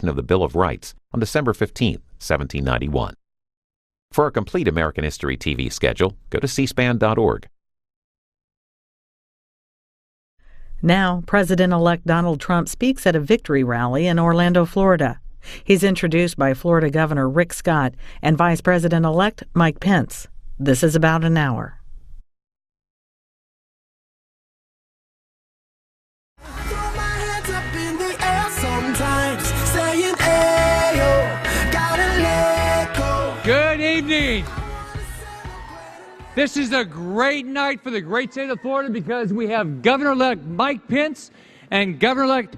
Declaration of the Bill of Rights on December 15, 1791. For a complete American History TV schedule, go to cspan.org. Now, President-elect Donald Trump speaks at a victory rally in Orlando, Florida. He's introduced by Florida Governor Rick Scott and Vice President-elect Mike Pence. This is about an hour. Good evening. This is a great night for the great state of Florida because we have Governor-elect Mike Pence and Governor-elect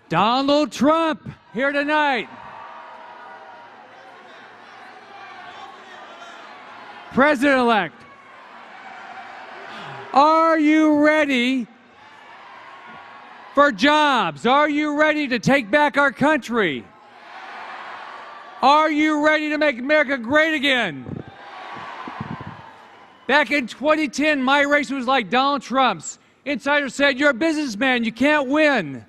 Donald Trump here tonight. President-elect, are you ready for jobs? Are you ready to take back our country? Are you ready to make America great again? Back in 2010, my race was like Donald Trump's. Insiders said, you're a businessman, you can't win.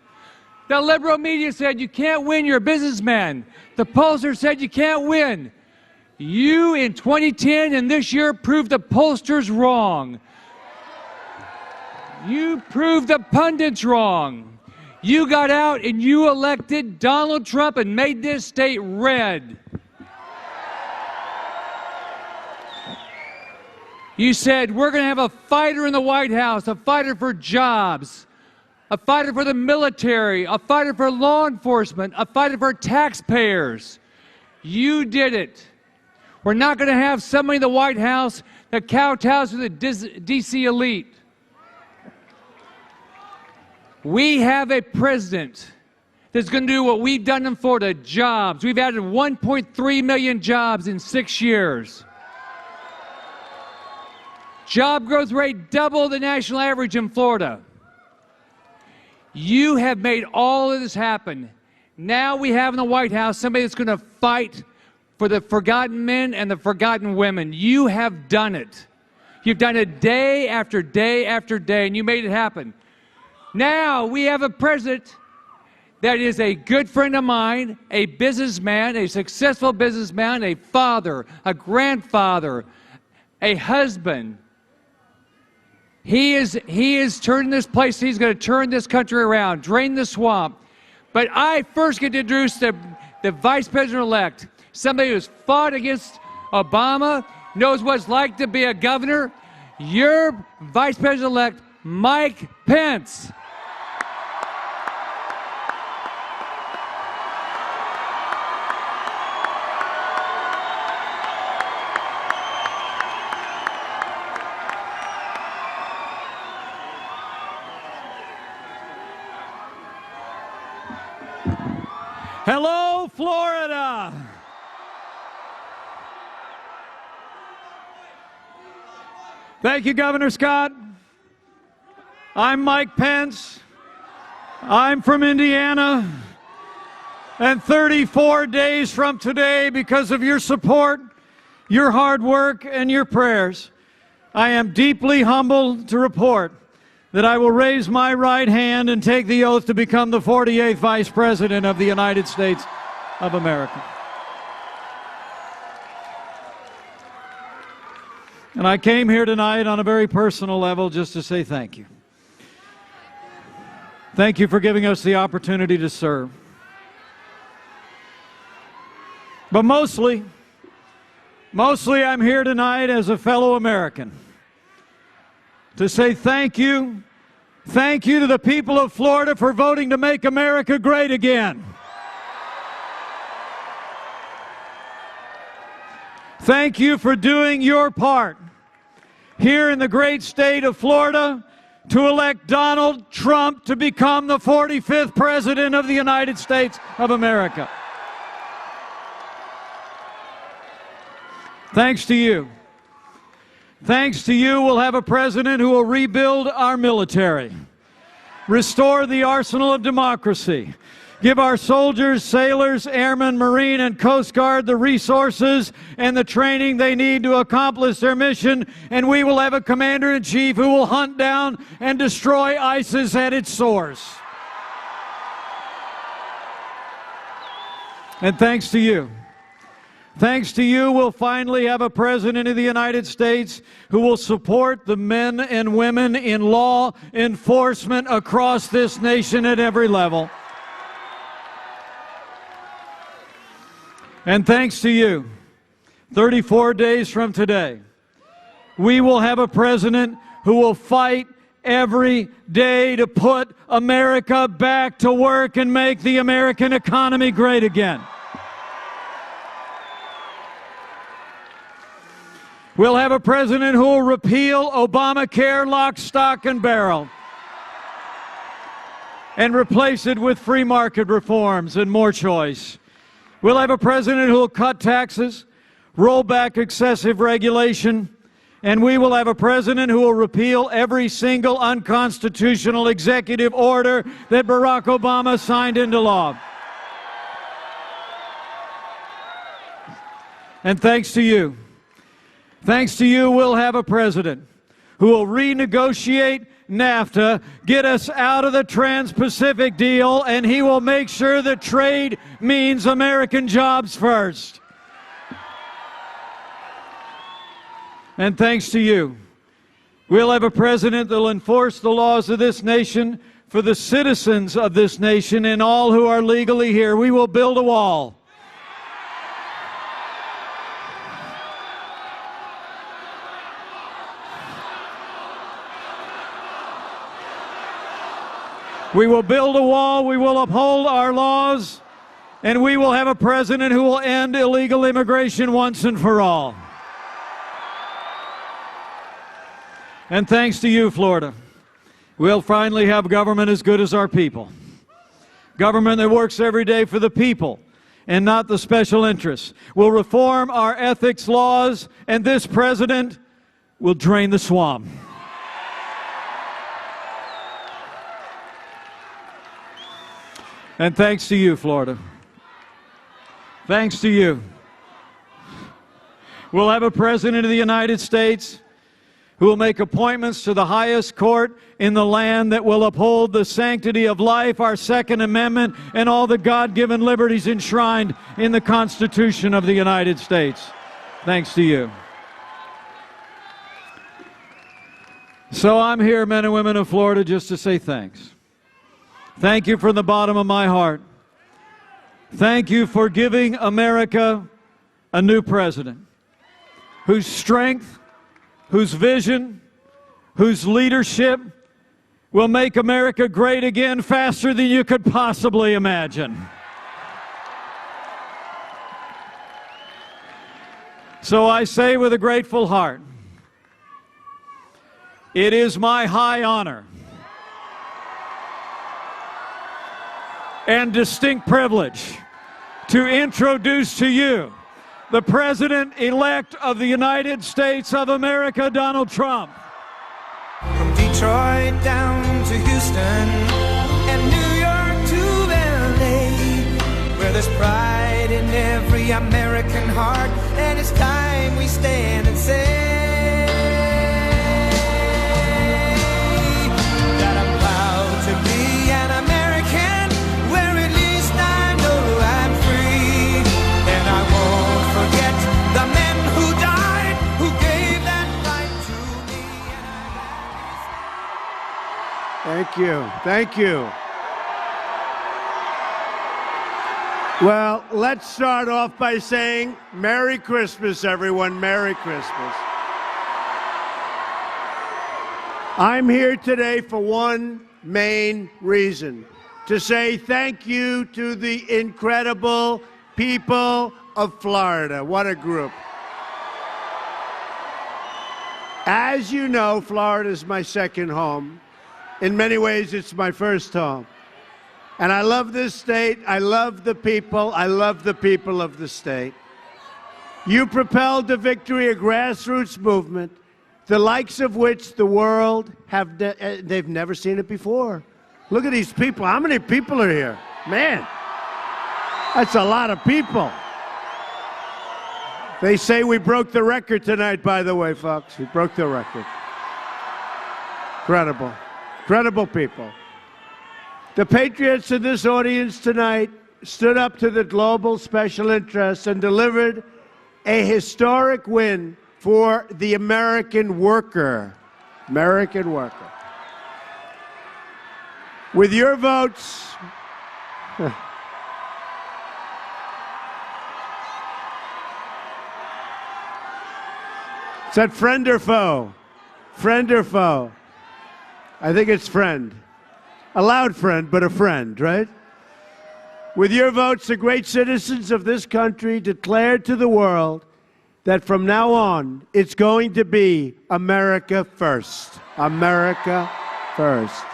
The liberal media said, you can't win, you're a businessman. The pollsters said, you can't win. You, in 2010 and this year, proved the pollsters wrong. You proved the pundits wrong. You got out and you elected Donald Trump and made this state red. You said, we're going to have a fighter in the White House, a fighter for jobs, a fighter for the military, a fighter for law enforcement, a fighter for taxpayers. You did it. We're not going to have somebody in the White House that kowtows to the D.C. elite. We have a president that's going to do what we've done in Florida, jobs. We've added 1.3 million jobs in 6 years. Job growth rate double the national average in Florida. You have made all of this happen. Now we have in the White House somebody that's going to fight for the forgotten men and the forgotten women. You have done it. You've done it day after day after day, and you made it happen. Now we have a president that is a good friend of mine, a businessman, a successful businessman, a father, a grandfather, a husband. He is turning this place. He's going to turn this country around, drain the swamp. But I first get to introduce the vice president-elect, somebody who's fought against Obama, knows what it's like to be a governor. Your vice president-elect, Mike Pence. Hello, Florida. Thank you, Governor Scott. I'm Mike Pence. I'm from Indiana. And 34 days from today, because of your support, your hard work, and your prayers, I am deeply humbled to report that I will raise my right hand and take the oath to become the 48th Vice President of the United States of America. And I came here tonight on a very personal level just to say thank you. Thank you for giving us the opportunity to serve. But mostly I'm here tonight as a fellow American to say thank you. Thank you to the people of Florida for voting to make America great again. Thank you for doing your part here in the great state of Florida to elect Donald Trump to become the 45th President of the United States of America. Thanks to you. Thanks to you, we'll have a president who will rebuild our military, restore the arsenal of democracy, give our soldiers, sailors, airmen, Marine, and Coast Guard the resources and the training they need to accomplish their mission, and we will have a commander-in-chief who will hunt down and destroy ISIS at its source. And thanks to you. Thanks to you, we'll finally have a president of the United States who will support the men and women in law enforcement across this nation at every level. And thanks to you, 34 days from today, we will have a president who will fight every day to put America back to work and make the American economy great again. We'll have a president who will repeal Obamacare lock, stock, and barrel and replace it with free market reforms and more choice. We'll have a president who will cut taxes, roll back excessive regulation, and we will have a president who will repeal every single unconstitutional executive order that Barack Obama signed into law. And thanks to you, we'll have a president who will renegotiate NAFTA, get us out of the Trans-Pacific deal, and he will make sure that trade means American jobs first. And thanks to you, we'll have a president that will enforce the laws of this nation for the citizens of this nation and all who are legally here. We will build a wall. We will build a wall, we will uphold our laws, and we will have a president who will end illegal immigration once and for all. And thanks to you, Florida, we'll finally have government as good as our people. Government that works every day for the people and not the special interests. We'll reform our ethics laws, and this president will drain the swamp. And thanks to you, Florida. Thanks to you. We'll have a president of the United States who will make appointments to the highest court in the land that will uphold the sanctity of life, our Second Amendment, and all the God-given liberties enshrined in the Constitution of the United States. Thanks to you. So I'm here, men and women of Florida, just to say thanks. Thank you from the bottom of my heart. Thank you for giving America a new president whose strength, whose vision, whose leadership will make America great again faster than you could possibly imagine. So I say with a grateful heart, it is my high honor and distinct privilege to introduce to you the President-elect of the United States of America, Donald Trump. From Detroit down to Houston and New York to LA, where there's pride in every American heart, and it's time we stand and say that I'm proud to be an American, where at least I know I'm free, and I won't forget the men who died, who gave that right to me. Thank you. Thank you. Well, let's start off by saying Merry Christmas, everyone. Merry Christmas. I'm here today for one main reason, to say thank you to the incredible people of Florida. What a group. As you know, Florida is my second home. In many ways, it's my first home. And I love this state. I love the people. I love the people of the state. You propelled to victory a grassroots movement, the likes of which the world they've never seen it before. Look at these people. How many people are here? Man, that's a lot of people. They say we broke the record tonight, by the way, folks. We broke the record. Incredible. Incredible people. The patriots in this audience tonight stood up to the global special interests and delivered a historic win for the American worker. American worker. With your votes, is that friend or foe? Friend or foe? I think it's friend. A loud friend, but a friend, right? With your votes, the great citizens of this country declared to the world that from now on, it's going to be America first. America first.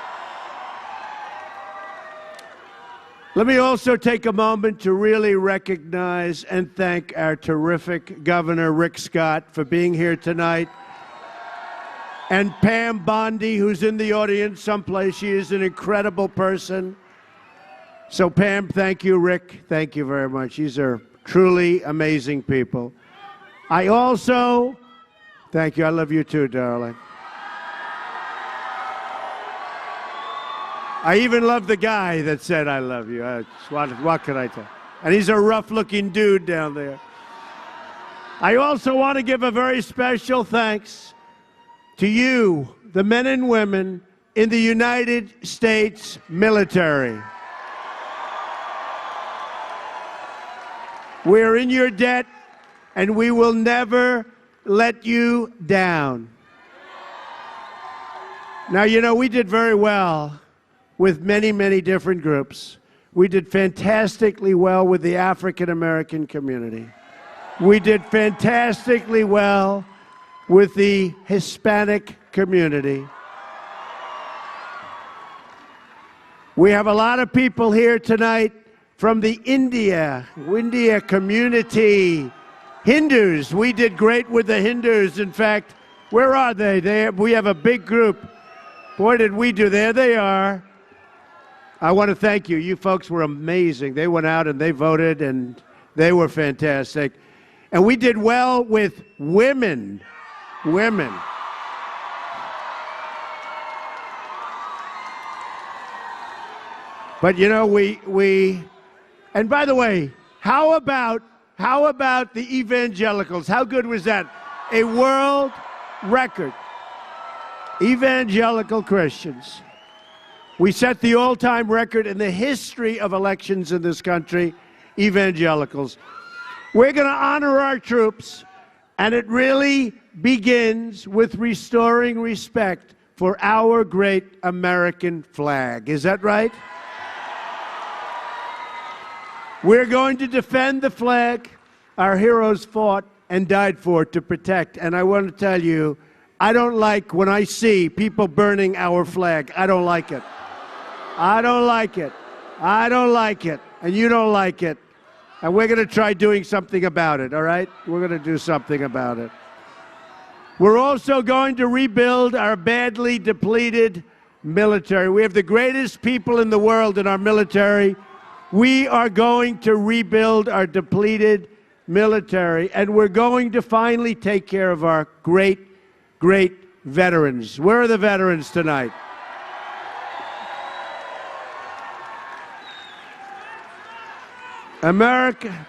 Let me also take a moment to really recognize and thank our terrific Governor Rick Scott for being here tonight. And Pam Bondi, who's in the audience someplace. She is an incredible person. So Pam, thank you. Rick, thank you very much. These are truly amazing people. I also, thank you. I love you too, darling. I even love the guy that said I love you. What can I tell? And he's a rough-looking dude down there. I also want to give a very special thanks to you, the men and women in the United States military. We're in your debt, and we will never let you down. Now, you know, we did very well with many, many different groups. We did fantastically well with the African American community. We did fantastically well with the Hispanic community. We have a lot of people here tonight from the India community. Hindus, we did great with the Hindus. In fact, where are they? We have a big group. Boy, did we do. There they are. I want to thank you. You folks were amazing. They went out and they voted, and they were fantastic. And we did well with women. Women. But you know, and by the way, how about the evangelicals? How good was that? A world record. Evangelical Christians. We set the all-time record in the history of elections in this country, evangelicals. We're going to honor our troops, and it really begins with restoring respect for our great American flag. Is that right? We're going to defend the flag our heroes fought and died for to protect. And I want to tell you, I don't like when I see people burning our flag. I don't like it. I don't like it. I don't like it. And you don't like it. And we're going to try doing something about it, all right? We're going to do something about it. We're also going to rebuild our badly depleted military. We have the greatest people in the world in our military. We are going to rebuild our depleted military, and we're going to finally take care of our great, great veterans. Where are the veterans tonight? America.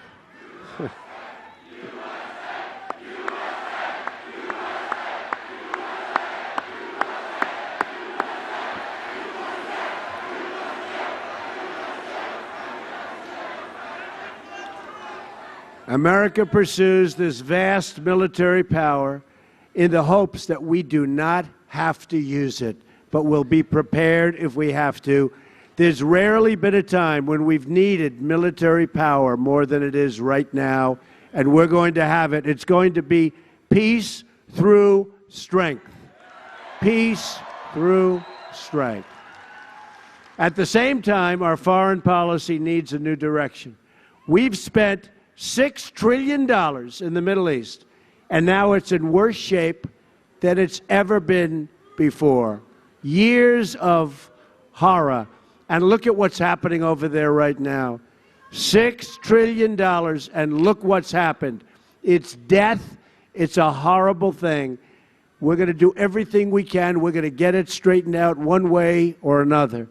America pursues this vast military power in the hopes that we do not have to use it, but will be prepared if we have to. There's rarely been a time when we've needed military power more than it is right now, and we're going to have it. It's going to be peace through strength. Peace through strength. At the same time, our foreign policy needs a new direction. We've spent $6 trillion in the Middle East, and now it's in worse shape than it's ever been before. Years of horror. And look at what's happening over there right now. $6 trillion, and look what's happened. It's death. It's a horrible thing. We're going to do everything we can. We're going to get it straightened out one way or another.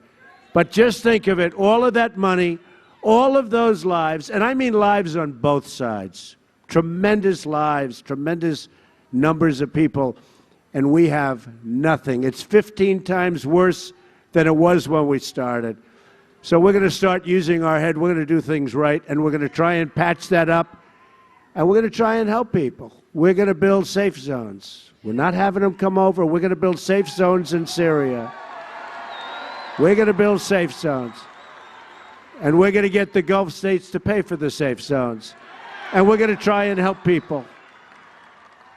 But just think of it, all of that money, all of those lives, and I mean lives on both sides, tremendous lives, tremendous numbers of people, and we have nothing. It's 15 times worse than it was when we started. So we're going to start using our head. We're going to do things right, and we're going to try and patch that up, and we're going to try and help people. We're going to build safe zones. We're not having them come over. We're going to build safe zones in Syria. We're going to build safe zones. And we're going to get the Gulf states to pay for the safe zones. And we're going to try and help people.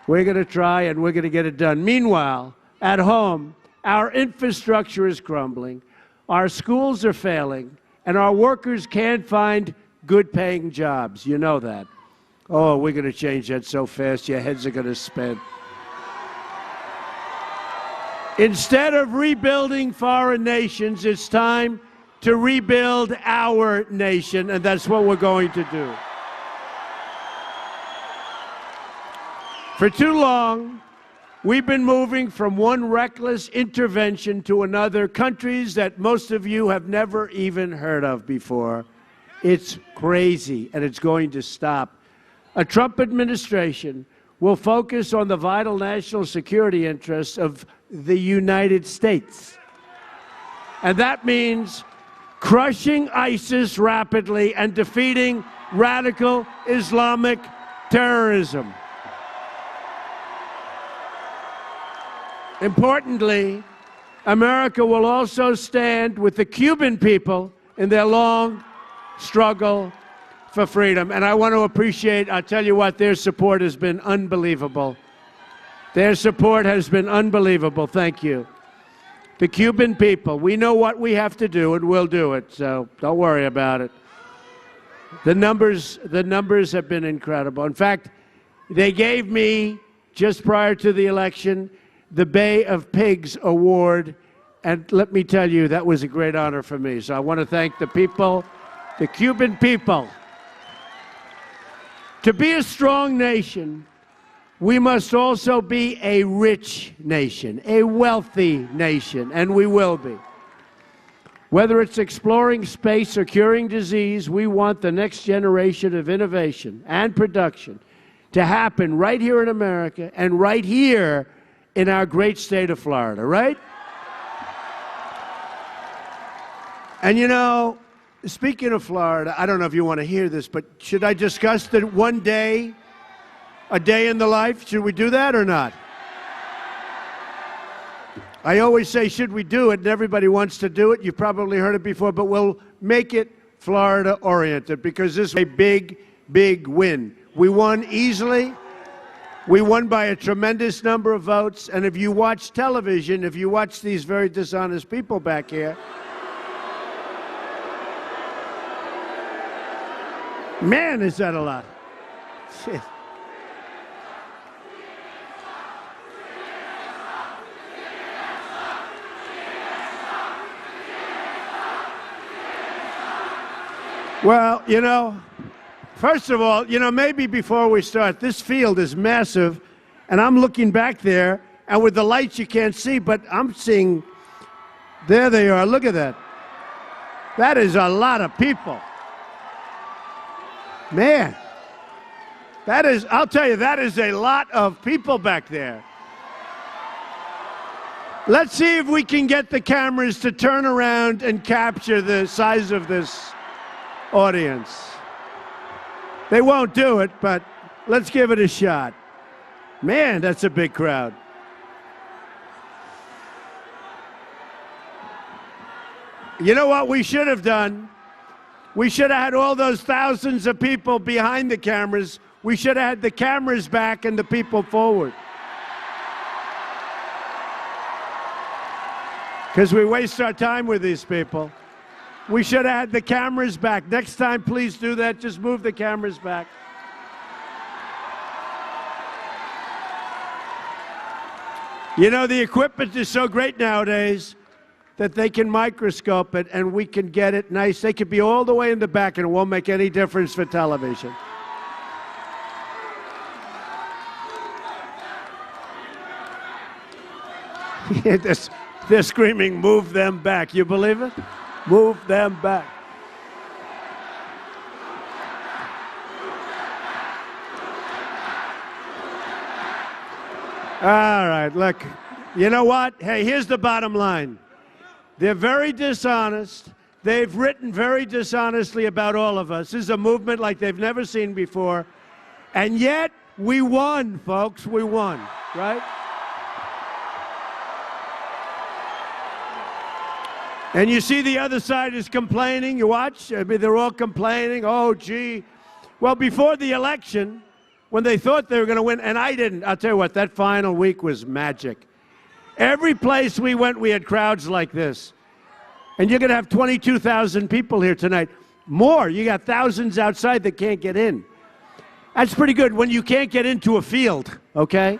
We're going to try and we're going to get it done. Meanwhile, at home, our infrastructure is crumbling, our schools are failing, and our workers can't find good-paying jobs. You know that. Oh, we're going to change that so fast, your heads are going to spin. Instead of rebuilding foreign nations, it's time to rebuild our nation, and that's what we're going to do. For too long, we've been moving from one reckless intervention to another, countries that most of you have never even heard of before. It's crazy, and it's going to stop. A Trump administration will focus on the vital national security interests of the United States. And that means crushing ISIS rapidly and defeating radical Islamic terrorism. Importantly, America will also stand with the Cuban people in their long struggle for freedom. And I want to appreciate, I'll tell you what, their support has been unbelievable. Their support has been unbelievable. Thank you. The Cuban people, we know what we have to do, and we'll do it, so don't worry about it. The numbers have been incredible. In fact, they gave me, just prior to the election, the Bay of Pigs Award, and let me tell you, that was a great honor for me. So I want to thank the people, the Cuban people. To be a strong nation, we must also be a rich nation, a wealthy nation, and we will be. Whether it's exploring space or curing disease, we want the next generation of innovation and production to happen right here in America and right here in our great state of Florida, right? And you know, speaking of Florida, I don't know if you want to hear this, but should I discuss that one day, a day in the life? Should we do that or not? I always say, should we do it? And everybody wants to do it. You've probably heard it before, but we'll make it Florida-oriented because this is a big, big win. We won easily. We won by a tremendous number of votes. And if you watch television, if you watch these very dishonest people back here, man, is that a lot. Shit. Well, you know, first of all, you know, maybe before we start, this field is massive, and I'm looking back there, and with the lights you can't see, but I'm seeing, there they are, look at that. That is a lot of people. Man, that is, I'll tell you, that is a lot of people back there. Let's see if we can get the cameras to turn around and capture the size of this audience. They won't do it, but let's give it a shot. Man, that's a big crowd. You know what we should have done? We should have had all those thousands of people behind the cameras. We should have had the cameras back and the people forward. Because we waste our time with these people. We should have had the cameras back. Next time, please do that. Just move the cameras back. You know, the equipment is so great nowadays that they can microscope it and we can get it nice. They could be all the way in the back and it won't make any difference for television. They're screaming, move them back. You believe it? Move them back. All right, look, you know what? Hey, here's the bottom line. They're very dishonest. They've written very dishonestly about all of us. This is a movement like they've never seen before. And yet, we won, folks. We won, right? And you see the other side is complaining. You watch? I mean, they're all complaining. Oh, gee. Well, before the election, when they thought they were going to win, and I didn't, I'll tell you what, that final week was magic. Every place we went, we had crowds like this. And you're going to have 22,000 people here tonight. More. You got thousands outside that can't get in. That's pretty good when you can't get into a field, okay?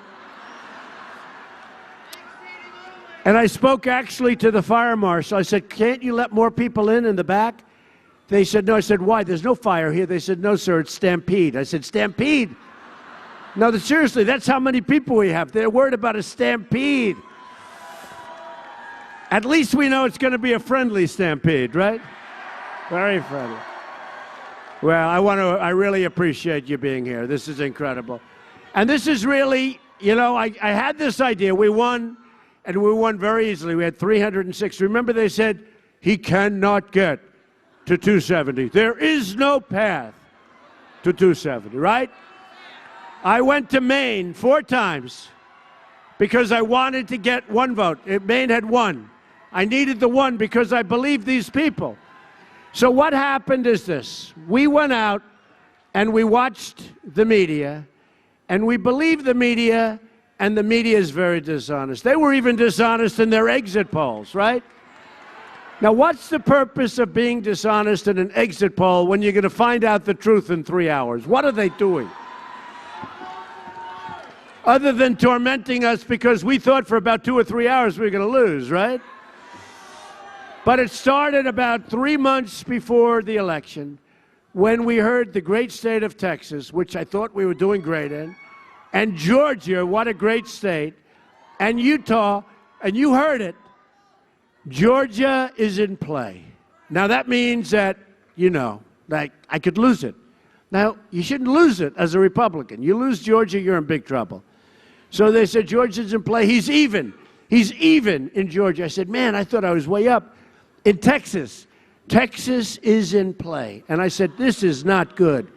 And I spoke actually to the fire marshal. I said, can't you let more people in the back? They said, no. I said, why? There's no fire here. They said, no, sir, it's stampede. I said, stampede? No, seriously, that's how many people we have. They're worried about a stampede. At least we know it's going to be a friendly stampede, right? Very friendly. Well, I really appreciate you being here. This is incredible. And this is really, you know, I had this idea. We won, and we won very easily. We had 306. Remember they said, he cannot get to 270. There is no path to 270, right? I went to Maine 4 times because I wanted to get 1 vote. Maine had 1. I needed the 1 because I believed these people. So what happened is this. We went out and we watched the media, and we believed the media, and the media is very dishonest. They were even dishonest in their exit polls, right? Now, what's the purpose of being dishonest in an exit poll when you're going to find out the truth in 3 hours? What are they doing? Other than tormenting us because we thought for about 2 or 3 hours we were going to lose, right? But it started about 3 months before the election when we heard the great state of Texas, which I thought we were doing great in, and Georgia, what a great state, and Utah, and you heard it, Georgia is in play. Now that means that, you know, like I could lose it. Now, you shouldn't lose it as a Republican. You lose Georgia, you're in big trouble. So they said, Georgia's in play. He's even. He's even in Georgia. I said, man, I thought I was way up. In Texas, Texas is in play. And I said, this is not good.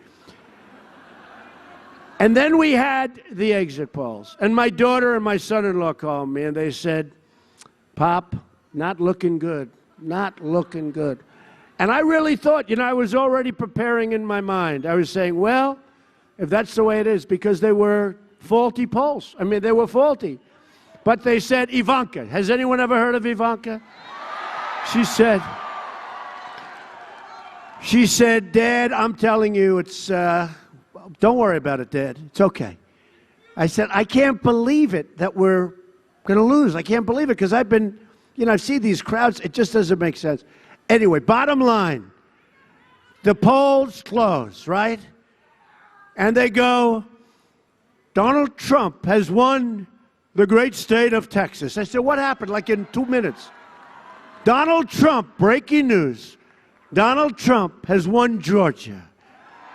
And then we had the exit polls. And my daughter and my son-in-law called me, and they said, Pop, not looking good. Not looking good. And I really thought, you know, I was already preparing in my mind. I was saying, well, if that's the way it is, because they were faulty polls. I mean, they were faulty. But they said, Ivanka. Has anyone ever heard of Ivanka? She said, Dad, I'm telling you, it's, don't worry about it, Dad. It's okay. I said, I can't believe it that we're going to lose. I can't believe it because I've been, you know, I see these crowds. It just doesn't make sense. Anyway, bottom line, the polls close, right? And they go, Donald Trump has won the great state of Texas. I said, what happened? Like in 2 minutes. Donald Trump, breaking news. Donald Trump has won Georgia.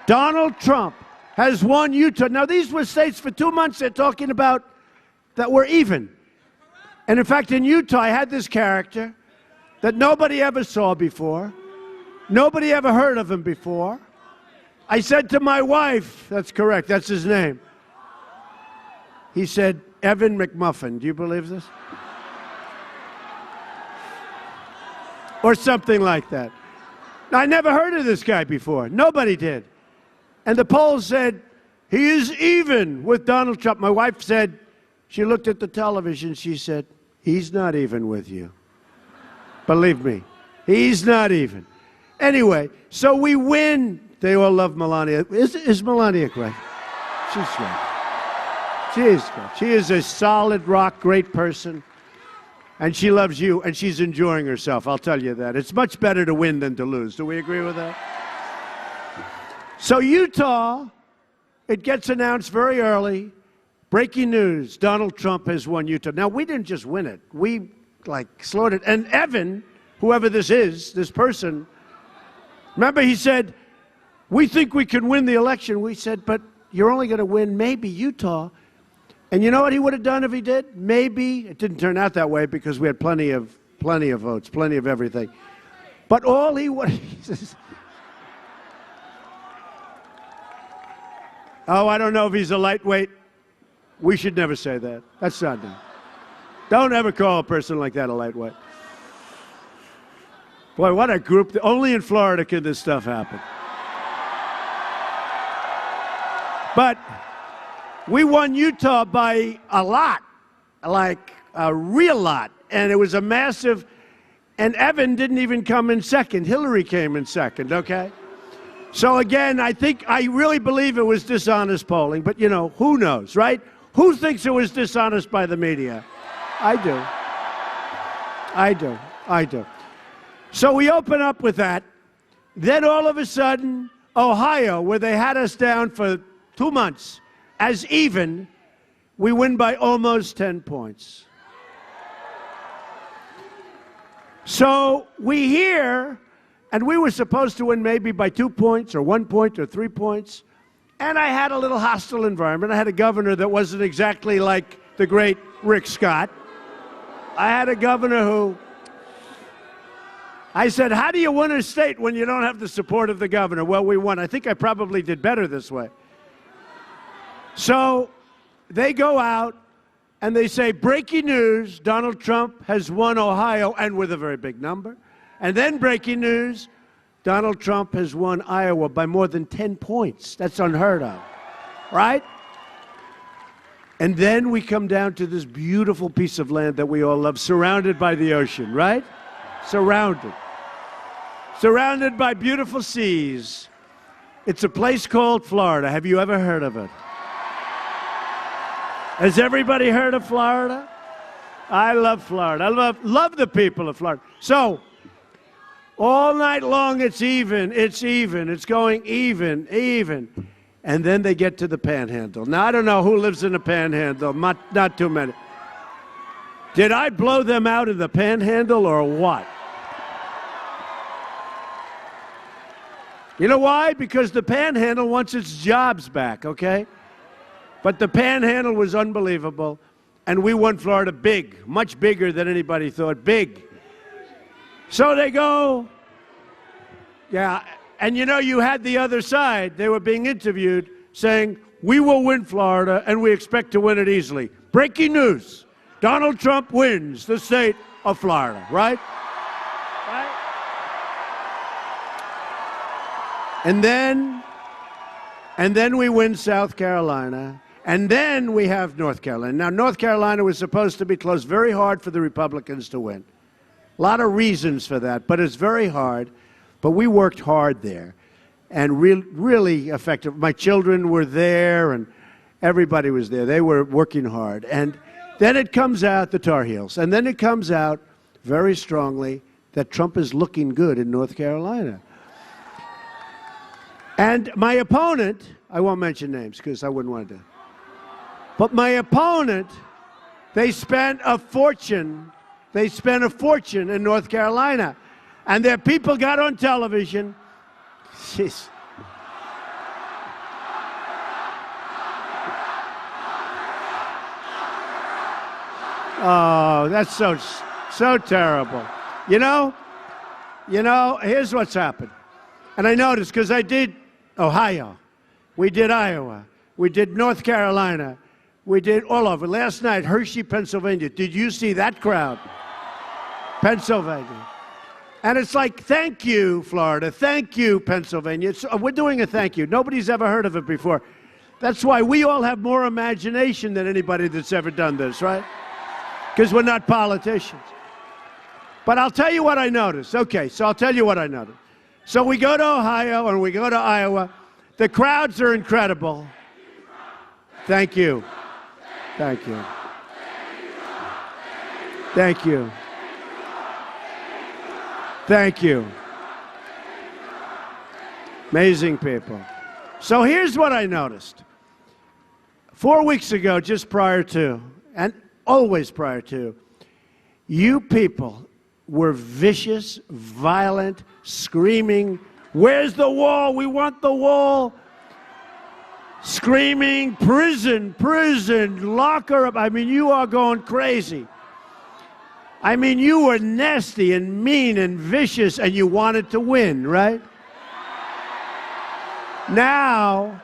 Donald Trump has won Utah. Now, these were states for 2 months they're talking about that were even. And in fact, in Utah, I had this character that nobody ever saw before. Nobody ever heard of him before. I said to my wife, that's correct, that's his name. He said, Evan McMuffin. Do you believe this? Or something like that. Now, I never heard of this guy before. Nobody did. And the polls said, he is even with Donald Trump. My wife said, she looked at the television, she said, he's not even with you. Believe me, he's not even. Anyway, so we win. They all love Melania. Is Melania great? She's great. She is great. She is a solid rock, great person. And she loves you, and she's enjoying herself, I'll tell you that. It's much better to win than to lose. Do we agree with that? So Utah, it gets announced very early. Breaking news, Donald Trump has won Utah. Now, we didn't just win it. We, slaughtered it. And Evan, whoever this is, this person, remember he said, we think we can win the election. We said, but you're only going to win maybe Utah. And you know what he would have done if he did? Maybe it didn't turn out that way because we had plenty of votes, plenty of everything. But all he would oh, I don't know if he's a lightweight. We should never say that. That's not done. Don't ever call a person like that a lightweight. Boy, what a group. Only in Florida can this stuff happen. But we won Utah by a lot, like a real lot. And it was a massive, and Evan didn't even come in second. Hillary came in second, okay? So again, I really believe it was dishonest polling, but you know, who knows, right? Who thinks it was dishonest by the media? I do. I do. I do. So we open up with that. Then all of a sudden, Ohio, where they had us down for 2 months as even, we win by almost 10 points. So we hear, and we were supposed to win maybe by 2 points or 1 point or 3 points. And I had a little hostile environment. I had a governor that wasn't exactly like the great Rick Scott. I had a governor who, I said, how do you win a state when you don't have the support of the governor? Well, we won. I think I probably did better this way. So they go out and they say, breaking news, Donald Trump has won Ohio, and with a very big number. And then breaking news, Donald Trump has won Iowa by more than 10 points. That's unheard of, right? And then we come down to this beautiful piece of land that we all love, surrounded by the ocean, right? Surrounded by beautiful seas. It's a place called Florida. Have you ever heard of it? Has everybody heard of Florida? I love Florida. I love the people of Florida. So, all night long it's even, it's going even. And then they get to the Panhandle. Now, I don't know who lives in the Panhandle, not too many. Did I blow them out in the Panhandle or what? You know why? Because the Panhandle wants its jobs back, okay? But the Panhandle was unbelievable, and we won Florida big, much bigger than anybody thought, big. So they go, yeah, and you know, you had the other side. They were being interviewed saying, we will win Florida, and we expect to win it easily. Breaking news, Donald Trump wins the state of Florida, right? Right? And then we win South Carolina. And then we have North Carolina. Now, North Carolina was supposed to be close, very hard for the Republicans to win. A lot of reasons for that, but it's very hard. But we worked hard there and really effective. My children were there and everybody was there. They were working hard. And then it comes out, the Tar Heels, and then it comes out very strongly that Trump is looking good in North Carolina. And my opponent, I won't mention names because I wouldn't want to. But my opponent, they spent a fortune in North Carolina. And their people got on television. Jeez. Oh, that's so terrible. You know, here's what's happened. And I noticed because I did Ohio, we did Iowa, we did North Carolina, we did all over. Last night, Hershey, Pennsylvania. Did you see that crowd? Pennsylvania. And it's like, thank you, Florida. Thank you, Pennsylvania. We're doing a thank you. Nobody's ever heard of it before. That's why we all have more imagination than anybody that's ever done this, right? Because we're not politicians. But I'll tell you what I noticed. Okay, so I'll tell you what I noticed. So we go to Ohio and we go to Iowa. The crowds are incredible. Thank you. Thank you. Thank you. Thank you. Amazing people. So here's what I noticed. 4 weeks ago, just prior to, and always prior to, you people were vicious, violent, screaming, where's the wall? We want the wall. screaming, prison, prison, lock her up. I mean, you are going crazy. I mean, you were nasty and mean and vicious, and you wanted to win, right? Now,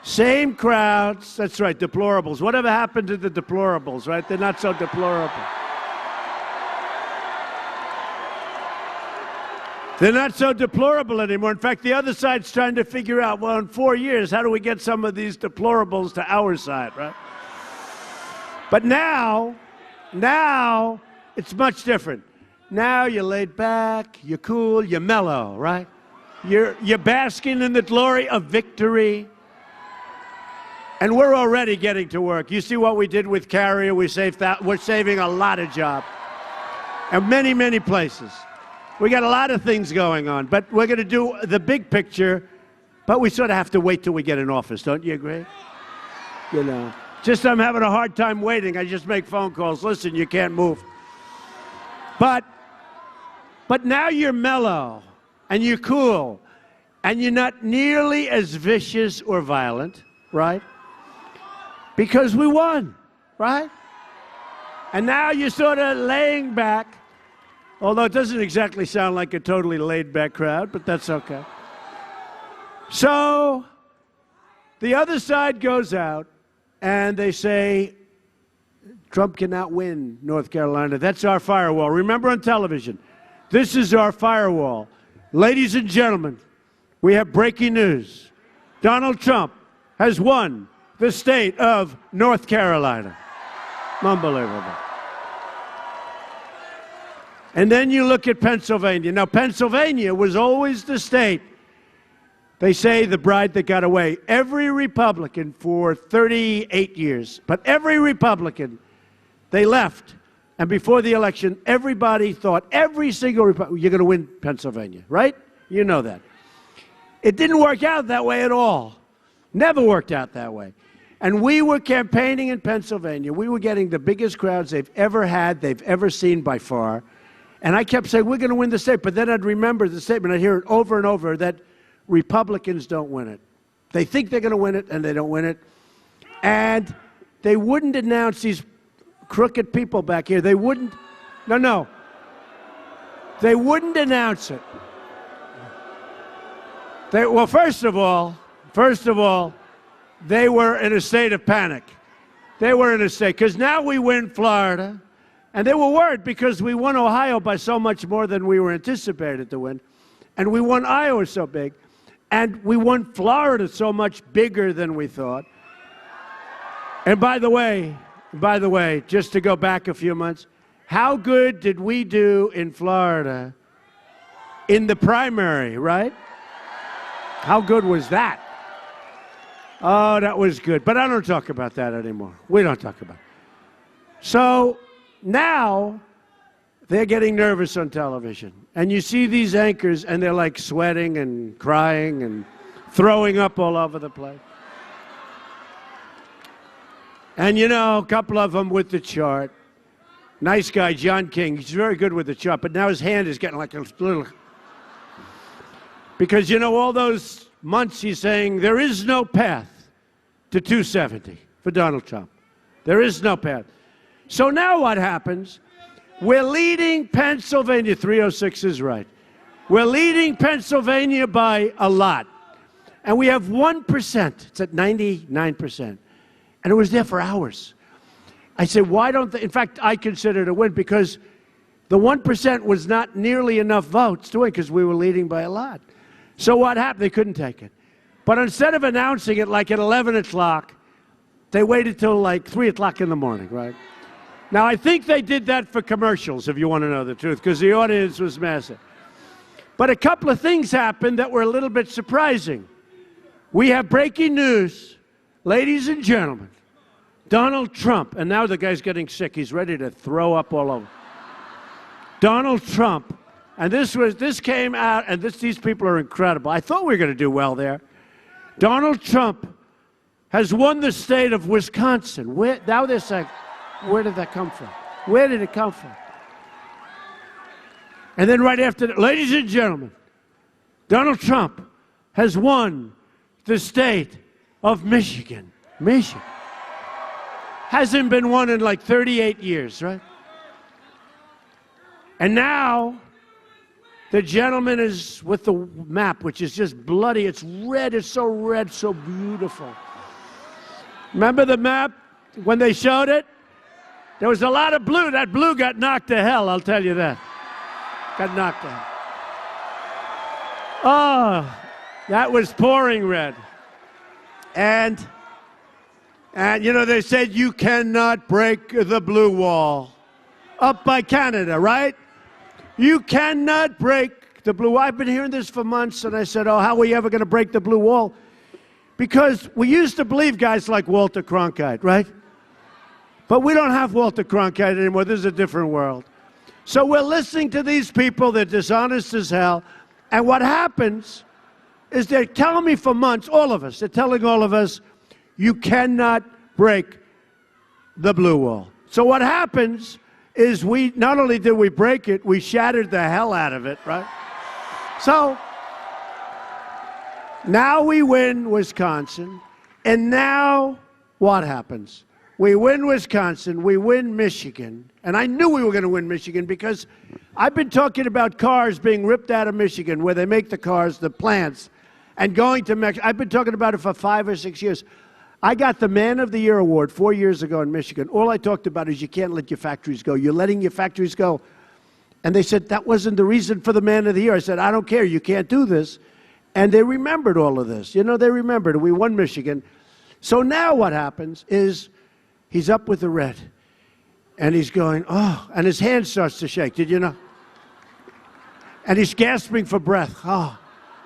same crowds. That's right, deplorables. Whatever happened to the deplorables, right? They're not so deplorable. They're not so deplorable anymore. In fact, the other side's trying to figure out, well, in 4 years, how do we get some of these deplorables to our side, right? But now, it's much different. Now you're laid back, you're cool, you're mellow, right? You're basking in the glory of victory. And we're already getting to work. You see what we did with Carrier? We're saving a lot of jobs. And many, many places. We got a lot of things going on, but we're going to do the big picture, but we sort of have to wait till we get in office. Don't you agree? You know, just I'm having a hard time waiting. I just make phone calls. Listen, you can't move. But now you're mellow, and you're cool, and you're not nearly as vicious or violent, right? Because we won, right? And now you're sort of laying back. Although it doesn't exactly sound like a totally laid-back crowd, but that's okay. So the other side goes out, and they say, Trump cannot win North Carolina. That's our firewall. Remember on television, this is our firewall. Ladies and gentlemen, we have breaking news. Donald Trump has won the state of North Carolina. Unbelievable. And then you look at Pennsylvania. Now, Pennsylvania was always the state, they say, the bride that got away. Every Republican for 38 years, but every Republican, they left. And before the election, everybody thought, every single Republican, you're going to win Pennsylvania, right? You know that. It didn't work out that way at all. Never worked out that way. And we were campaigning in Pennsylvania. We were getting the biggest crowds they've ever had, they've ever seen by far. And I kept saying, we're going to win the state. But then I'd remember the statement, I'd hear it over and over, that Republicans don't win it. They think they're going to win it, and they don't win it. And they wouldn't announce these crooked people back here. They wouldn't. No. They wouldn't announce it. Well, first of all, they were in a state of panic. They were in a state, because now we win Florida. And they were worried because we won Ohio by so much more than we were anticipated to win. And we won Iowa so big. And we won Florida so much bigger than we thought. And by the way, just to go back a few months, how good did we do in Florida in the primary, right? How good was that? Oh, that was good. But I don't talk about that anymore. We don't talk about it. So now they're getting nervous on television. And you see these anchors, and they're like sweating and crying and throwing up all over the place. And you know, a couple of them with the chart. Nice guy, John King. He's very good with the chart, but now his hand is getting like a little... Because, you know, all those months he's saying there is no path to 270 for Donald Trump. There is no path. So now what happens? We're leading Pennsylvania. 306 is right. We're leading Pennsylvania by a lot. And we have 1%. It's at 99%. And it was there for hours. I said, why don't they? In fact, I consider it a win because the 1% was not nearly enough votes to win because we were leading by a lot. So what happened? They couldn't take it. But instead of announcing it like at 11 o'clock, they waited till like 3 o'clock in the morning, right? Now, I think they did that for commercials, if you want to know the truth, because the audience was massive. But a couple of things happened that were a little bit surprising. We have breaking news, ladies and gentlemen. Donald Trump, and now the guy's getting sick. He's ready to throw up all over. Donald Trump, and this came out, and these people are incredible. I thought we were going to do well there. Donald Trump has won the state of Wisconsin. Now they're saying, where did that come from? Where did it come from? And then right after that, ladies and gentlemen, Donald Trump has won the state of Michigan. Michigan. Hasn't been won in like 38 years, right? And now, the gentleman is with the map, which is just bloody. It's red, so beautiful. Remember the map when they showed it? There was a lot of blue. That blue got knocked to hell, I'll tell you that. Got knocked to hell. Oh, that was pouring red. And you know, they said you cannot break the blue wall. Up by Canada, right? You cannot break the blue wall. I've been hearing this for months, and I said, oh, how are we ever going to break the blue wall? Because we used to believe guys like Walter Cronkite, right? But we don't have Walter Cronkite anymore. This is a different world. So we're listening to these people. They're dishonest as hell. And what happens is they're telling me for months, all of us, they're telling all of us, you cannot break the blue wall. So what happens is we, not only did we break it, we shattered the hell out of it, right? So now we win Wisconsin, and now what happens? We win Wisconsin, we win Michigan, and I knew we were going to win Michigan because I've been talking about cars being ripped out of Michigan, where they make the cars, the plants, and going to Mexico. I've been talking about it for 5 or 6 years. I got the Man of the Year award 4 years ago in Michigan. All I talked about is you can't let your factories go. You're letting your factories go. And they said, that wasn't the reason for the Man of the Year. I said, I don't care. You can't do this. And they remembered all of this. You know, they remembered. We won Michigan. So now what happens is he's up with the red. And he's going, oh, and his hand starts to shake. Did you know? And he's gasping for breath. Oh,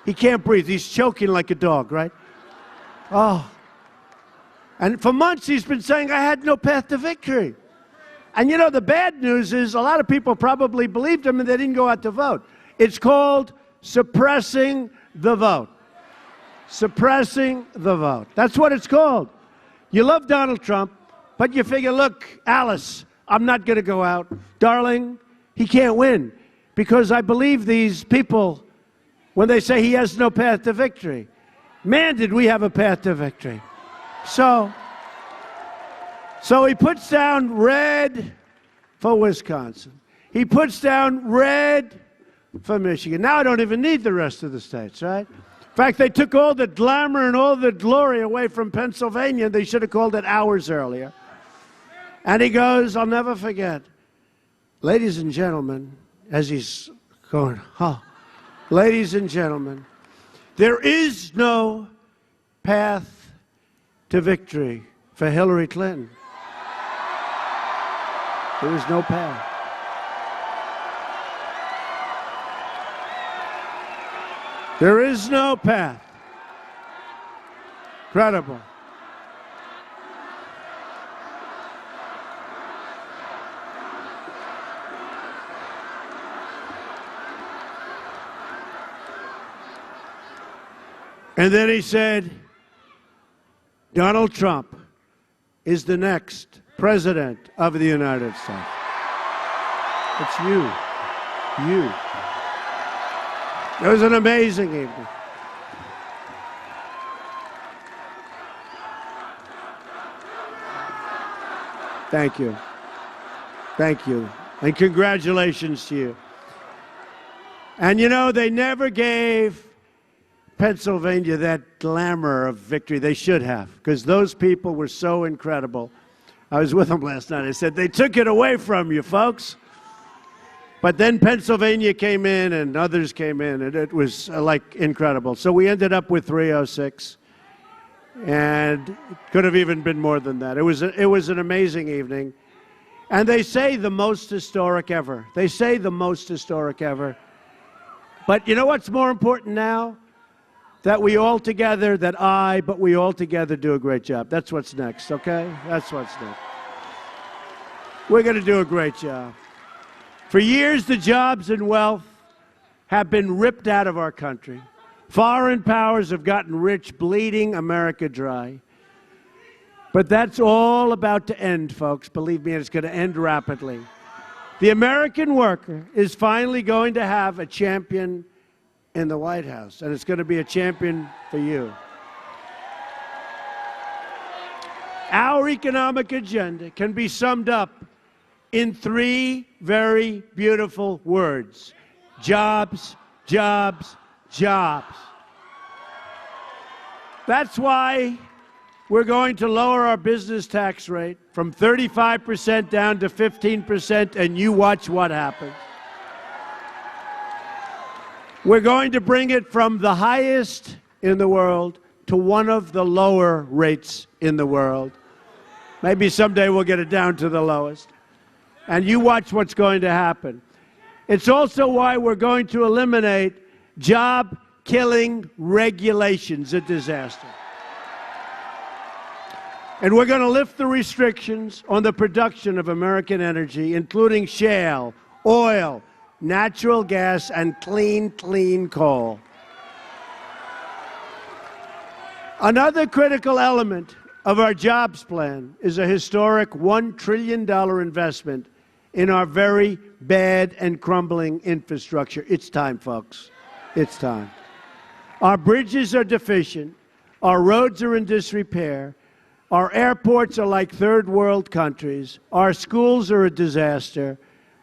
he can't breathe. He's choking like a dog, right? Oh. And for months he's been saying, I had no path to victory. And you know, the bad news is a lot of people probably believed him and they didn't go out to vote. It's called suppressing the vote. Suppressing the vote. That's what it's called. You love Donald Trump, but you figure, look, Alice, I'm not going to go out. Darling, he can't win because I believe these people when they say he has no path to victory. Man, did we have a path to victory. So he puts down red for Wisconsin. He puts down red for Michigan. Now I don't even need the rest of the states, right? In fact, they took all the glamour and all the glory away from Pennsylvania. They should have called it hours earlier. And he goes, I'll never forget, ladies and gentlemen, as he's going, ladies and gentlemen, there is no path to victory for Hillary Clinton. There is no path. There is no path. Incredible. And then he said, Donald Trump is the next president of the United States. It's you. You. It was an amazing evening. Thank you. Thank you. And congratulations to you. And you know, they never gave Pennsylvania that glamour of victory. They should have, because those people were so incredible. I was with them last night. I said, they took it away from you, folks. But then Pennsylvania came in and others came in, and it was like incredible. So we ended up with 306, and it could have even been more than that. It was an amazing evening. And they say the most historic ever. They say the most historic ever. But you know what's more important now? That we all together, but we all together do a great job. That's what's next, okay? That's what's next. We're going to do a great job. For years, the jobs and wealth have been ripped out of our country. Foreign powers have gotten rich, bleeding America dry. But that's all about to end, folks. Believe me, it's going to end rapidly. The American worker is finally going to have a champion in the White House, and it's going to be a champion for you. Our economic agenda can be summed up in three very beautiful words: jobs, jobs, jobs. That's why we're going to lower our business tax rate from 35% down to 15%, and you watch what happens. We're going to bring it from the highest in the world to one of the lower rates in the world. Maybe someday we'll get it down to the lowest. And you watch what's going to happen. It's also why we're going to eliminate job-killing regulations, a disaster. And we're going to lift the restrictions on the production of American energy, including shale, oil, natural gas, and clean coal. Another critical element of our jobs plan is a historic $1 trillion investment in our very bad and crumbling infrastructure. It's time, folks. It's time. Our bridges are deficient. Our roads are in disrepair. Our airports are like third world countries. Our schools are a disaster.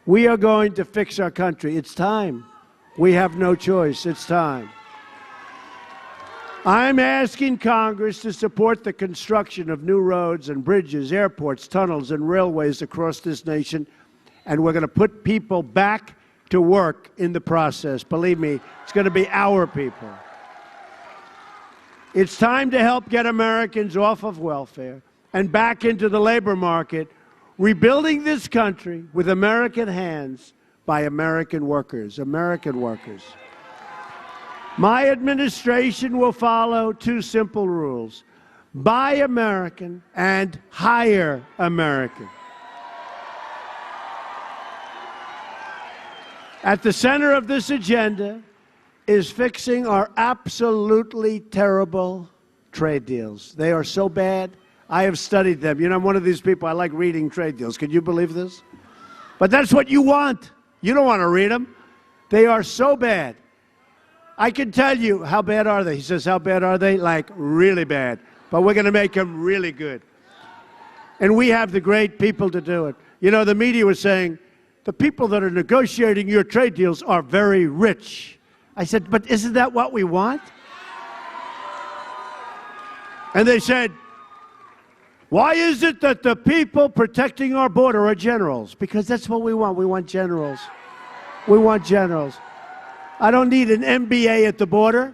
We are going to fix our country. It's time. We have no choice. It's time. I'm asking Congress to support the construction of new roads and bridges, airports, tunnels, and railways across this nation, and we're going to put people back to work in the process. Believe me, it's going to be our people. It's time to help get Americans off of welfare and back into the labor market, rebuilding this country with American hands by American workers. American workers. My administration will follow two simple rules: buy American and hire American. At the center of this agenda is fixing our absolutely terrible trade deals. They are so bad. I have studied them. You know, I'm one of these people, I like reading trade deals. Can you believe this? But that's what you want. You don't want to read them. They are so bad. I can tell you, how bad are they? He says, how bad are they? Like, really bad. But we're going to make them really good. And we have the great people to do it. You know, the media was saying, the people that are negotiating your trade deals are very rich. I said, but isn't that what we want? And they said, why is it that the people protecting our border are generals? Because that's what we want. We want generals. We want generals. I don't need an MBA at the border,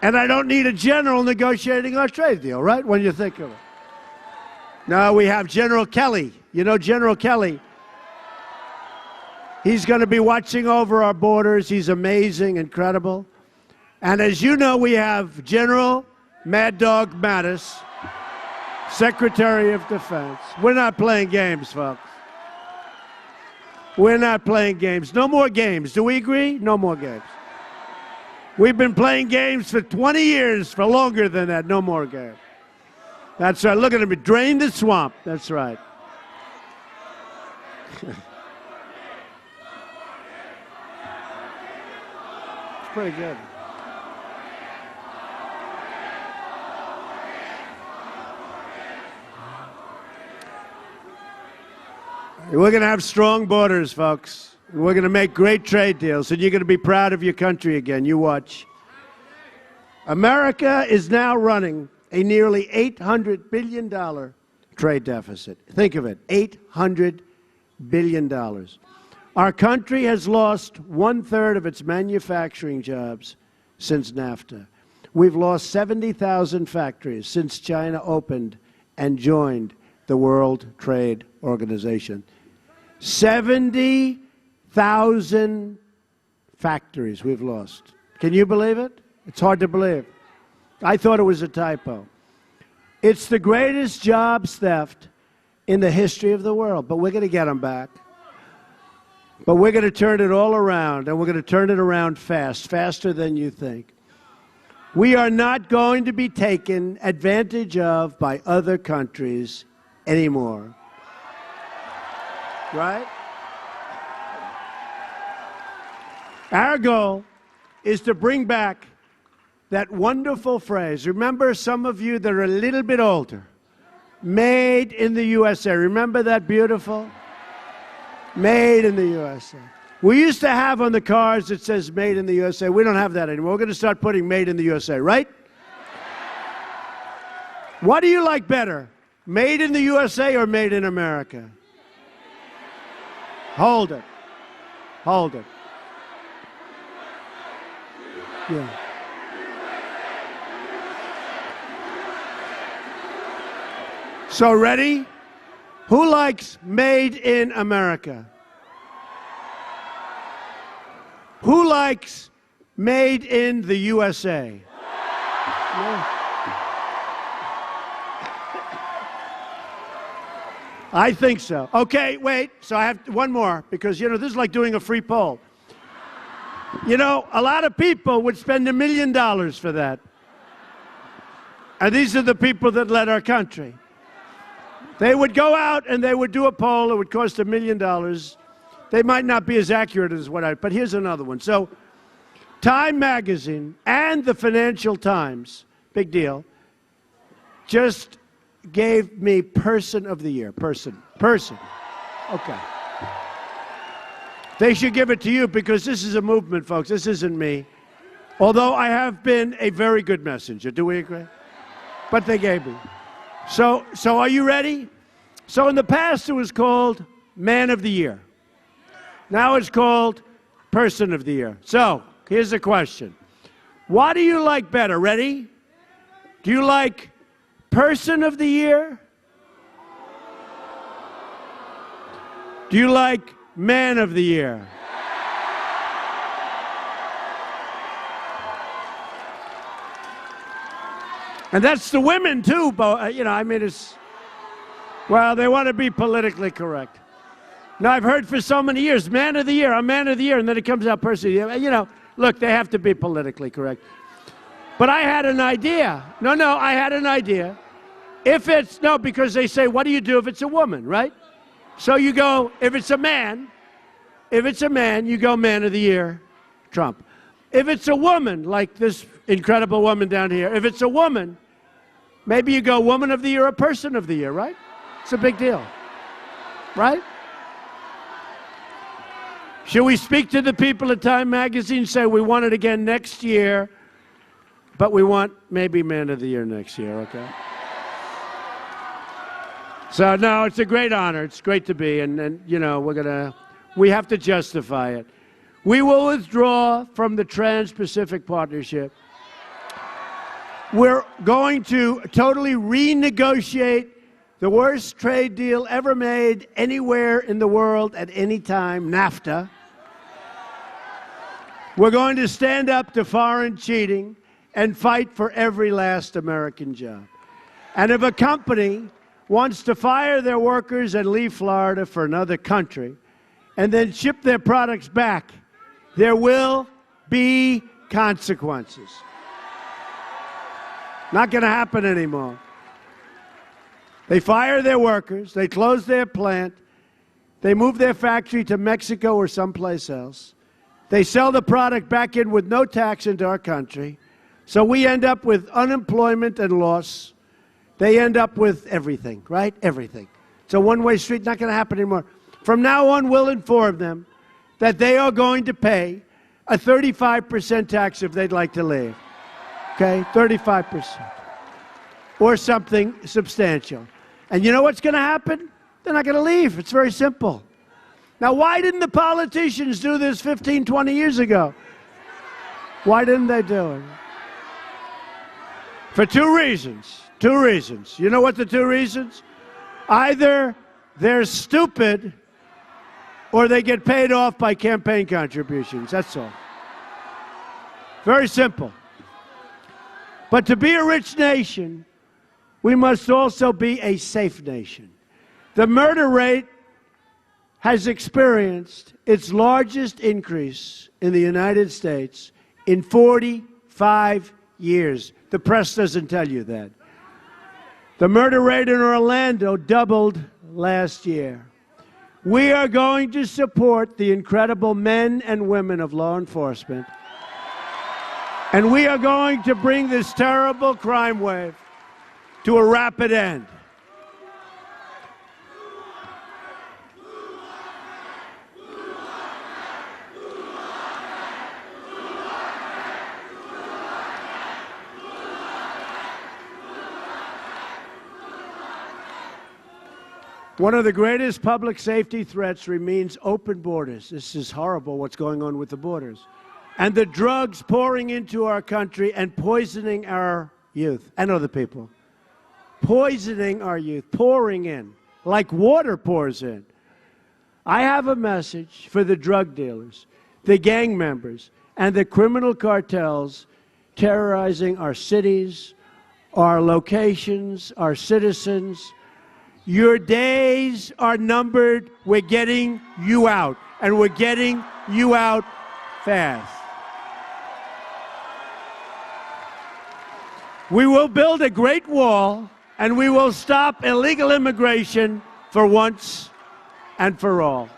and I don't need a general negotiating our trade deal, right? When you think of it. No, we have General Kelly. You know General Kelly. He's going to be watching over our borders. He's amazing, incredible. And as you know, we have General Mad Dog Mattis, Secretary of Defense. We're not playing games, folks. We're not playing games. No more games. Do we agree? No more games. We've been playing games for 20 years, for longer than that. No more games. That's right. Look at him. Drain the swamp. That's right. Pretty good. We're going to have strong borders, folks. We're going to make great trade deals, and you're going to be proud of your country again. You watch. America is now running a nearly $800 billion trade deficit. Think of it, $800 billion. Our country has lost 1/3 of its manufacturing jobs since NAFTA. We've lost 70,000 factories since China opened and joined the World Trade Organization. 70,000 factories we've lost. Can you believe it? It's hard to believe. I thought it was a typo. It's the greatest jobs theft in the history of the world, but we're going to get them back. But we're going to turn it all around, and we're going to turn it around fast, faster than you think. We are not going to be taken advantage of by other countries anymore. Right? Our goal is to bring back that wonderful phrase. Remember, some of you that are a little bit older, Made in the USA. Remember that beautiful? Made in the USA. We used to have on the cars it says made in the USA. We don't have that anymore. We're going to start putting made in the USA, right? What do you like better? Made in the USA or made in America? Hold it. Hold it. Yeah. So ready? Who likes made in America? Who likes made in the USA? No. I think so. Okay, wait. So I have one more because, you know, this is like doing a free poll. You know, a lot of people would spend $1 million for that. And these are the people that led our country. They would go out and they would do a poll. It would cost $1 million. They might not be as accurate as what but here's another one. So Time Magazine and the Financial Times, big deal, just gave me Person of the Year. Person. Okay. They should give it to you because this is a movement, folks. This isn't me. Although I have been a very good messenger. Do we agree? But they gave me. So are you ready? So in the past it was called Man of the Year. Now it's called Person of the Year. So here's the question. What do you like better? Ready? Do you like Person of the Year? Do you like Man of the Year? And that's the women, too. You know, I mean, it's, well, they want to be politically correct. Now, I've heard for so many years, Man of the Year, I'm Man of the Year, and then it comes out Person of the Year. You know, look, they have to be politically correct. But I had an idea. No, I had an idea. If it's, no, because they say, what do you do if it's a woman, right? So you go, if it's a man, you go Man of the Year, Trump. If it's a woman, like this incredible woman down here, if it's a woman, maybe you go Woman of the Year or Person of the Year, right? It's a big deal, right? Should we speak to the people at Time Magazine, say we want it again next year, but we want maybe Man of the Year next year, okay? So, no, it's a great honor. It's great to be, and you know, we have to justify it. We will withdraw from the Trans-Pacific Partnership. We're going to totally renegotiate the worst trade deal ever made anywhere in the world at any time, NAFTA. We're going to stand up to foreign cheating and fight for every last American job. And if a company wants to fire their workers and leave Florida for another country and then ship their products back, there will be consequences. Not going to happen anymore. They fire their workers, they close their plant, they move their factory to Mexico or someplace else. They sell the product back in with no tax into our country. So we end up with unemployment and loss. They end up with everything, right? Everything. It's a one-way street, not going to happen anymore. From now on, we'll inform them that they are going to pay a 35% tax if they'd like to leave. Okay? 35%. Or something substantial. And you know what's going to happen? They're not going to leave. It's very simple. Now, why didn't the politicians do this 15, 20 years ago? Why didn't they do it? For two reasons. Two reasons. You know what the two reasons? Either they're stupid or they get paid off by campaign contributions. That's all. Very simple. But to be a rich nation, we must also be a safe nation. The murder rate has experienced its largest increase in the United States in 45 years. The press doesn't tell you that. The murder rate in Orlando doubled last year. We are going to support the incredible men and women of law enforcement, and we are going to bring this terrible crime wave to a rapid end. One of the greatest public safety threats remains open borders. This is horrible what's going on with the borders. And the drugs pouring into our country and poisoning our youth and other people. Poisoning our youth, pouring in, like water pours in. I have a message for the drug dealers, the gang members, and the criminal cartels terrorizing our cities, our locations, our citizens. Your days are numbered. We're getting you out, and we're getting you out fast. We will build a great wall, and we will stop illegal immigration for once and for all.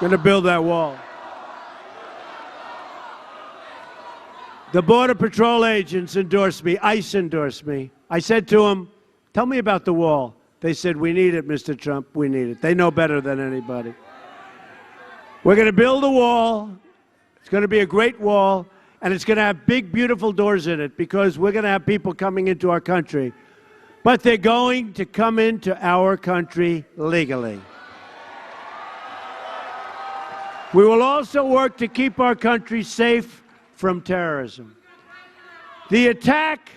Going to build that wall. The Border Patrol agents endorsed me. ICE endorsed me. I said to them, tell me about the wall. They said, we need it, Mr. Trump. We need it. They know better than anybody. We're going to build a wall. It's going to be a great wall, and it's going to have big, beautiful doors in it because we're going to have people coming into our country. But they're going to come into our country legally. We will also work to keep our country safe from terrorism. The attack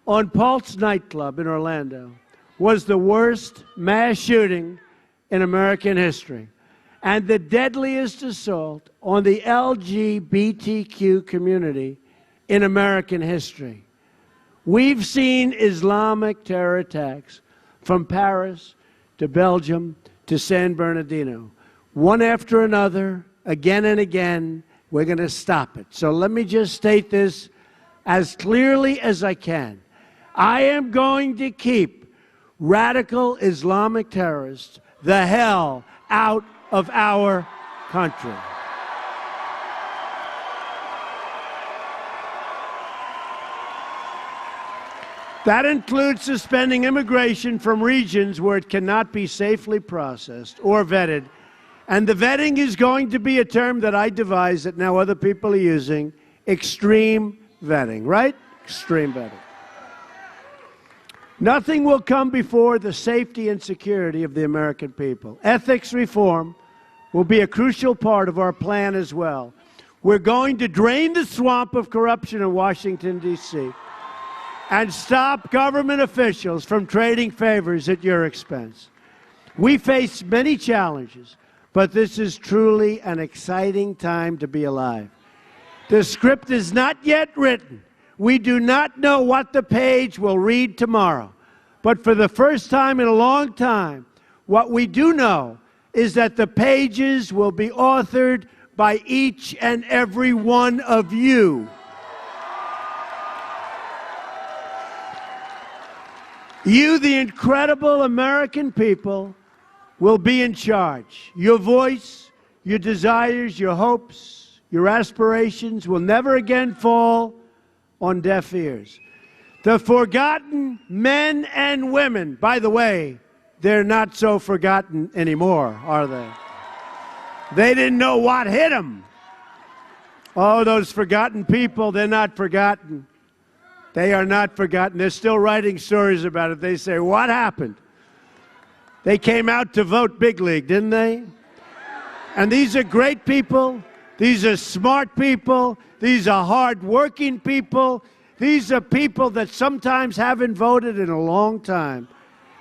on Pulse nightclub in Orlando was the worst mass shooting in American history and the deadliest assault on the LGBTQ community in American history. We've seen Islamic terror attacks from Paris to Belgium to San Bernardino. One after another, again and again, we're going to stop it. So let me just state this as clearly as I can. I am going to keep radical Islamic terrorists the hell out of our country. That includes suspending immigration from regions where it cannot be safely processed or vetted. And the vetting is going to be a term that I devised that now other people are using, extreme vetting, right? Extreme vetting. Nothing will come before the safety and security of the American people. Ethics reform will be a crucial part of our plan as well. We're going to drain the swamp of corruption in Washington, D.C., and stop government officials from trading favors at your expense. We face many challenges, but this is truly an exciting time to be alive. The script is not yet written. We do not know what the page will read tomorrow. But for the first time in a long time, what we do know is that the pages will be authored by each and every one of you. You, the incredible American people, will be in charge. Your voice, your desires, your hopes, your aspirations will never again fall on deaf ears. The forgotten men and women, by the way, they're not so forgotten anymore, are they? They didn't know what hit them. Oh, those forgotten people, they're not forgotten. They are not forgotten. They're still writing stories about it. They say, what happened? They came out to vote big league, didn't they? And these are great people. These are smart people. These are hard-working people. These are people that sometimes haven't voted in a long time.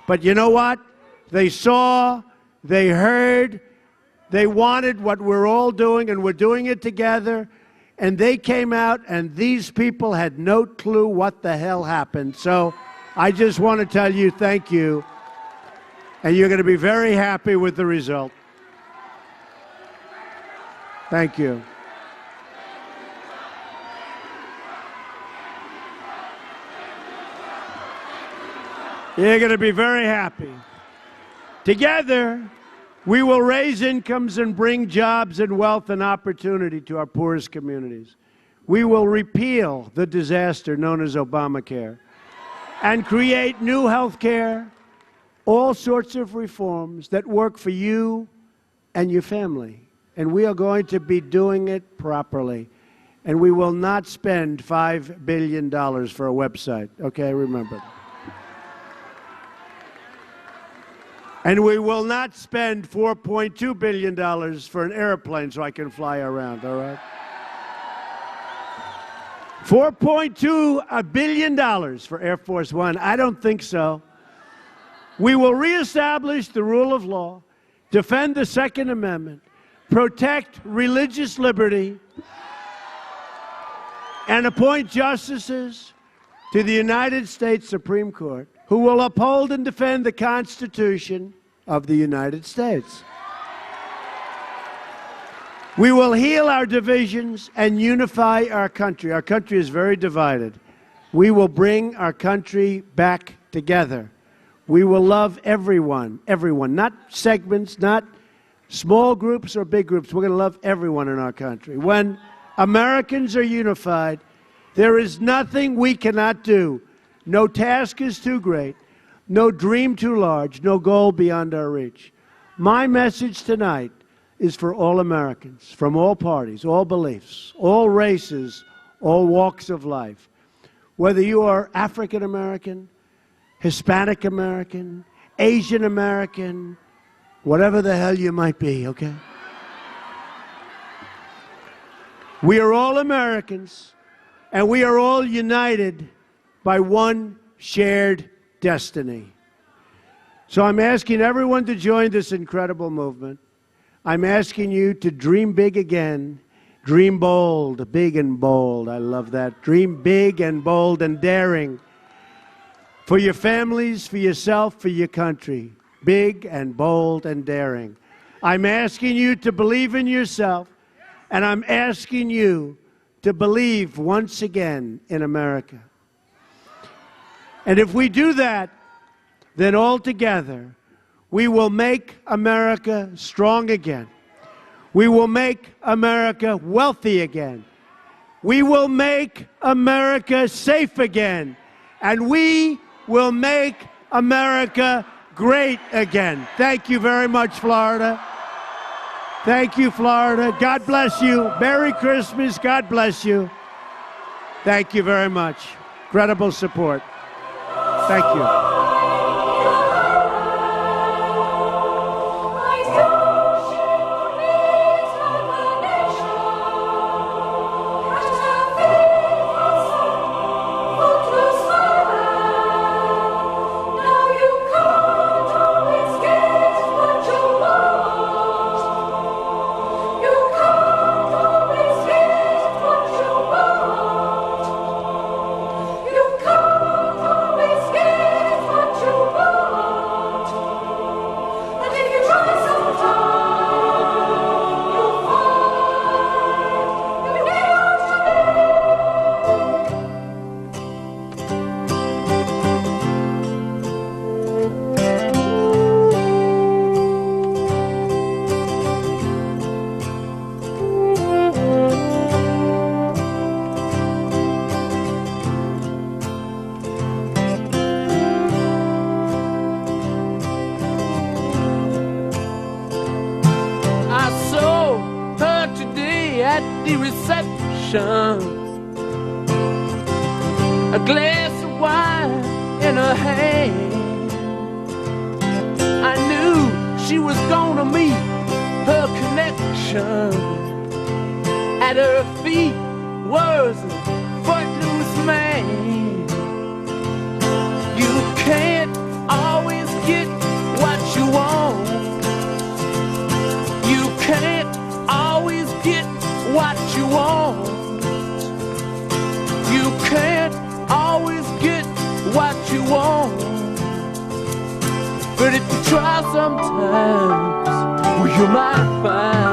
But you know what? They saw, they heard, they wanted what we're all doing, and we're doing it together. And they came out, and these people had no clue what the hell happened. So I just want to tell you thank you. And you're going to be very happy with the result. Thank you. You're going to be very happy. Together, we will raise incomes and bring jobs and wealth and opportunity to our poorest communities. We will repeal the disaster known as Obamacare and create new health care, all sorts of reforms that work for you and your family. And we are going to be doing it properly. And we will not spend $5 billion for a website. Okay, remember. And we will not spend $4.2 billion for an airplane so I can fly around, all right? $4.2 billion for Air Force One. I don't think so. We will reestablish the rule of law, defend the Second Amendment, protect religious liberty, and appoint justices to the United States Supreme Court who will uphold and defend the Constitution of the United States. We will heal our divisions and unify our country. Our country is very divided. We will bring our country back together. We will love everyone, not segments, not small groups or big groups. We're going to love everyone in our country. When Americans are unified, there is nothing we cannot do. No task is too great, no dream too large, no goal beyond our reach. My message tonight is for all Americans, from all parties, all beliefs, all races, all walks of life. Whether you are African American, Hispanic American, Asian American, whatever the hell you might be, okay? We are all Americans, and we are all united by one shared destiny. So I'm asking everyone to join this incredible movement. I'm asking you to dream big again. Dream bold, big and bold. I love that. Dream big and bold and daring. For your families, for yourself, for your country. Big and bold and daring. I'm asking you to believe in yourself, and I'm asking you to believe once again in America. And if we do that, then all together, we will make America strong again. We will make America wealthy again. We will make America safe again. And we will make America great again. Thank you very much, Florida. Thank you, Florida. God bless you. Merry Christmas. God bless you. Thank you very much. Incredible support. Thank you. at the reception, a glass of wine in her hand. I knew she was gonna meet her connection. At her feet was a footloose man. You can't always get what you want. You can't always get what you want. You can't always get what you want. But if you try sometimes, well, you might find